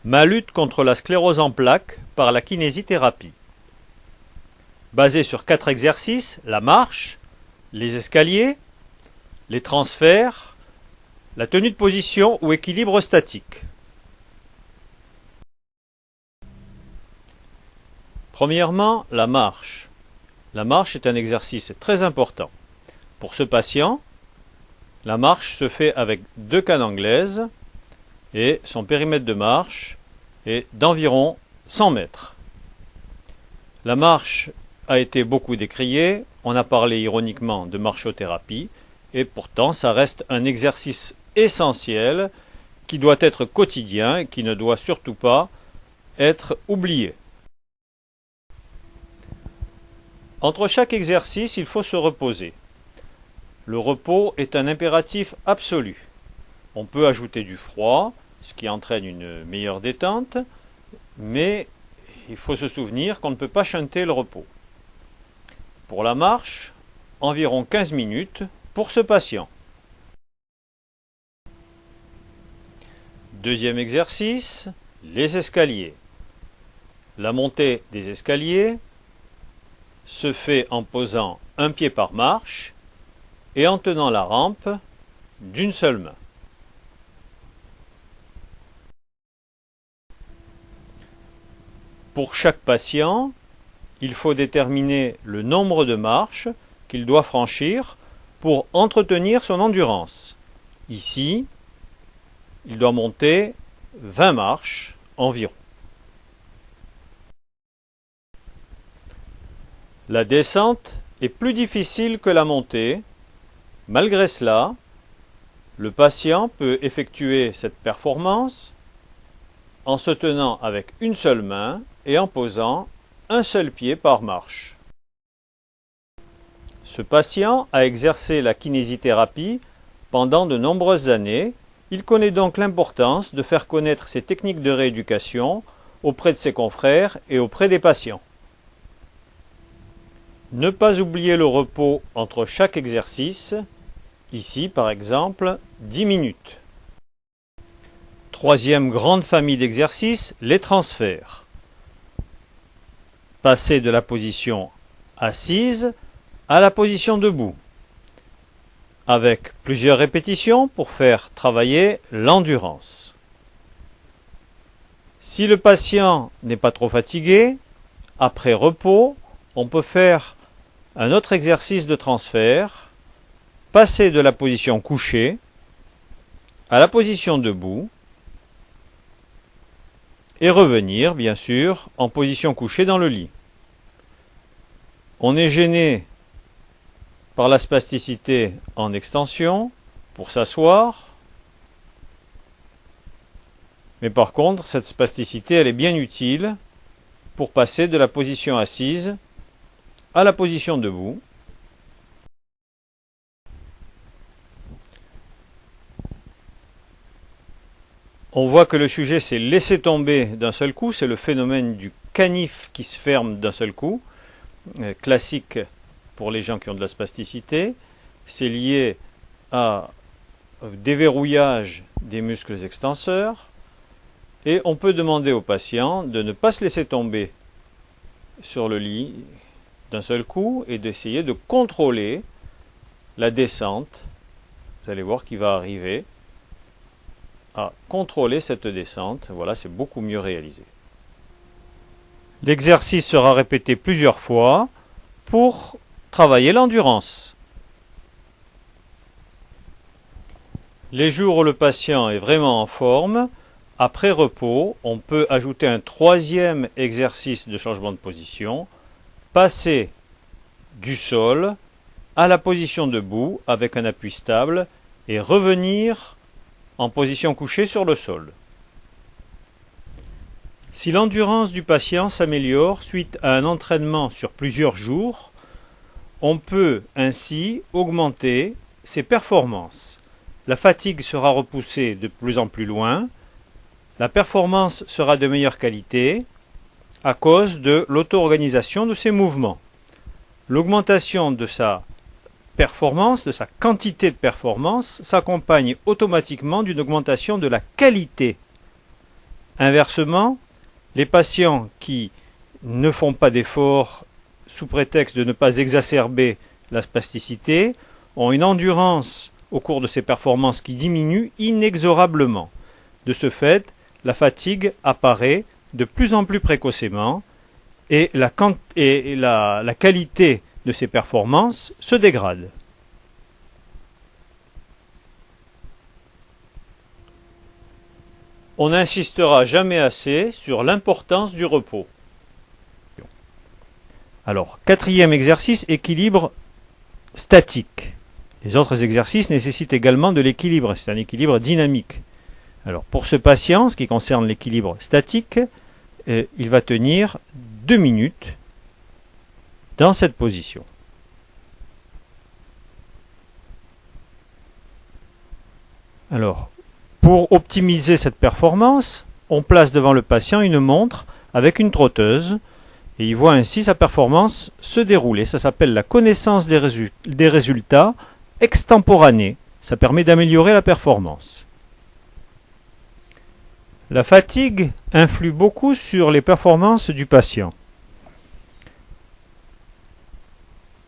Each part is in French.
Ma lutte contre la sclérose en plaques par la kinésithérapie. Basée sur 4 exercices, la marche, les escaliers, les transferts, la tenue de position ou équilibre statique. Premièrement, la marche. La marche est un exercice très important. Pour ce patient, la marche se fait avec 2 cannes anglaises et son périmètre de marche est d'environ 100 mètres. La marche a été beaucoup décriée, on a parlé ironiquement de marchothérapie, et pourtant ça reste un exercice essentiel qui doit être quotidien et qui ne doit surtout pas être oublié. Entre chaque exercice, il faut se reposer. Le repos est un impératif absolu. On peut ajouter du froid, ce qui entraîne une meilleure détente, mais il faut se souvenir qu'on ne peut pas shunter le repos. Pour la marche, environ 15 minutes pour ce patient. Deuxième exercice, les escaliers. La montée des escaliers se fait en posant un pied par marche et en tenant la rampe d'une seule main. Pour chaque patient, il faut déterminer le nombre de marches qu'il doit franchir pour entretenir son endurance. Ici, il doit monter 20 marches environ. La descente est plus difficile que la montée. Malgré cela, le patient peut effectuer cette performance en se tenant avec une seule main et en posant un seul pied par marche. Ce patient a exercé la kinésithérapie pendant de nombreuses années. Il connaît donc l'importance de faire connaître ces techniques de rééducation auprès de ses confrères et auprès des patients. Ne pas oublier le repos entre chaque exercice. Ici, par exemple, 10 minutes. Troisième grande famille d'exercices, les transferts. Passer de la position assise à la position debout, avec plusieurs répétitions pour faire travailler l'endurance. Si le patient n'est pas trop fatigué, après repos, on peut faire un autre exercice de transfert, passer de la position couchée à la position debout et revenir, bien sûr, en position couchée dans le lit. On est gêné par la spasticité en extension pour s'asseoir, mais par contre, cette spasticité, elle est bien utile pour passer de la position assise à la position debout. On voit que le sujet s'est laissé tomber d'un seul coup, c'est le phénomène du canif qui se ferme d'un seul coup, classique pour les gens qui ont de la spasticité. C'est lié à déverrouillage des muscles extenseurs et on peut demander au patient de ne pas se laisser tomber sur le lit d'un seul coup et d'essayer de contrôler la descente. Vous allez voir qu'il va arriver à contrôler cette descente. Voilà, c'est beaucoup mieux réalisé. L'exercice sera répété plusieurs fois pour travailler l'endurance. Les jours où le patient est vraiment en forme, après repos, on peut ajouter un troisième exercice de changement de position, passer du sol à la position debout avec un appui stable et revenir en position couchée sur le sol. Si l'endurance du patient s'améliore suite à un entraînement sur plusieurs jours, on peut ainsi augmenter ses performances. La fatigue sera repoussée de plus en plus loin, la performance sera de meilleure qualité à cause de l'auto-organisation de ses mouvements. L'augmentation de sa performance, de sa quantité de performance, s'accompagne automatiquement d'une augmentation de la qualité Inversement, les patients qui ne font pas d'efforts sous prétexte de ne pas exacerber la spasticité ont une endurance au cours de ces performances qui diminue inexorablement. De ce fait, la fatigue apparaît de plus en plus précocement et la qualité de ces performances se dégrade. On n'insistera jamais assez sur l'importance du repos. Alors, quatrième exercice, équilibre statique. Les autres exercices nécessitent également de l'équilibre, c'est un équilibre dynamique. Alors, pour ce patient, ce qui concerne l'équilibre statique, il va tenir 2 minutes dans cette position. Alors, pour optimiser cette performance, on place devant le patient une montre avec une trotteuse et il voit ainsi sa performance se dérouler. Ça s'appelle la connaissance des résultats extemporanés. Ça permet d'améliorer la performance. La fatigue influe beaucoup sur les performances du patient.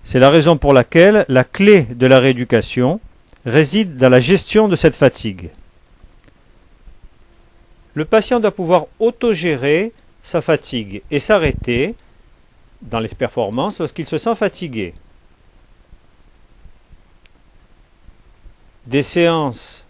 C'est la raison pour laquelle la clé de la rééducation réside dans la gestion de cette fatigue. Le patient doit pouvoir autogérer sa fatigue et s'arrêter dans les performances lorsqu'il se sent fatigué. Des séances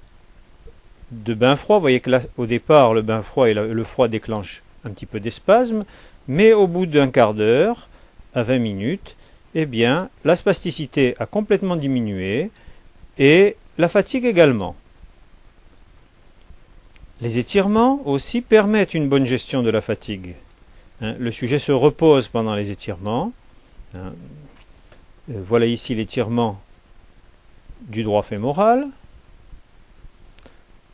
de bain froid, vous voyez que là, au départ, le bain froid et le froid déclenchent un petit peu d'espasme, mais au bout d'un quart d'heure, à 20 minutes, eh bien, la spasticité a complètement diminué et la fatigue également. Les étirements aussi permettent une bonne gestion de la fatigue. Le sujet se repose pendant les étirements. Voilà ici l'étirement du droit fémoral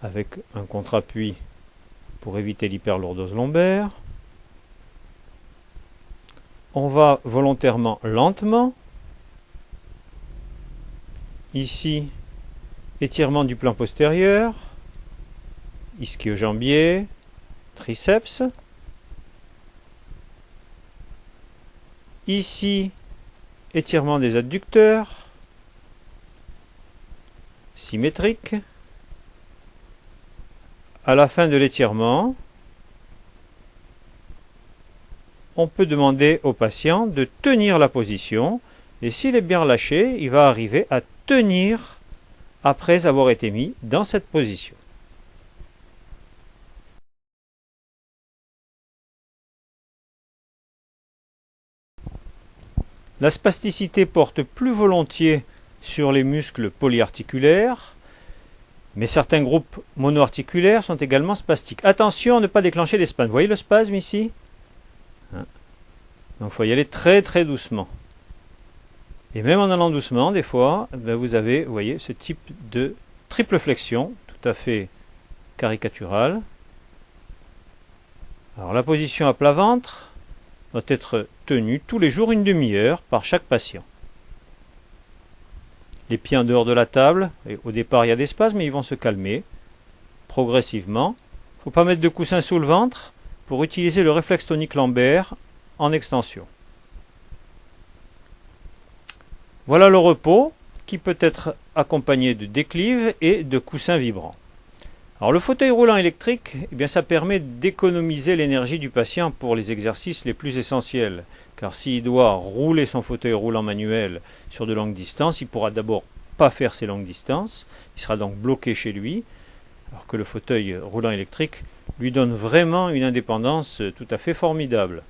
avec un contre-appui pour éviter l'hyperlordose lombaire. On va volontairement lentement. Ici, étirement du plan postérieur, ischio-jambier, triceps. Ici, étirement des adducteurs, symétrique. À la fin de l'étirement, on peut demander au patient de tenir la position et s'il est bien relâché, il va arriver à tenir après avoir été mis dans cette position. La spasticité porte plus volontiers sur les muscles polyarticulaires, mais certains groupes monoarticulaires sont également spastiques. Attention à ne pas déclencher des spasmes. Vous voyez le spasme ici? Donc il faut y aller très très doucement. Et même en allant doucement, des fois, vous avez, vous voyez, ce type de triple flexion, tout à fait caricaturale. Alors la position à plat ventre doit être tenue tous les jours une demi-heure par chaque patient. Les pieds en dehors de la table, et au départ il y a des spasmes, mais ils vont se calmer progressivement. Il ne faut pas mettre de coussin sous le ventre pour utiliser le réflexe tonique lombaire en extension. Voilà le repos qui peut être accompagné de déclives et de coussins vibrants. Alors le fauteuil roulant électrique, eh bien, ça permet d'économiser l'énergie du patient pour les exercices les plus essentiels. Car s'il doit rouler son fauteuil roulant manuel sur de longues distances, il ne pourra d'abord pas faire ces longues distances, il sera donc bloqué chez lui, alors que le fauteuil roulant électrique lui donne vraiment une indépendance tout à fait formidable.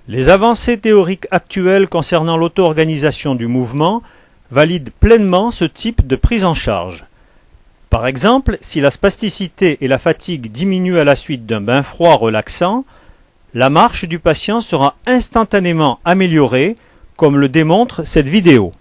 Les avancées théoriques actuelles concernant l'auto-organisation du mouvement valident pleinement ce type de prise en charge. Par exemple, si la spasticité et la fatigue diminuent à la suite d'un bain froid relaxant, la marche du patient sera instantanément améliorée, comme le démontre cette vidéo.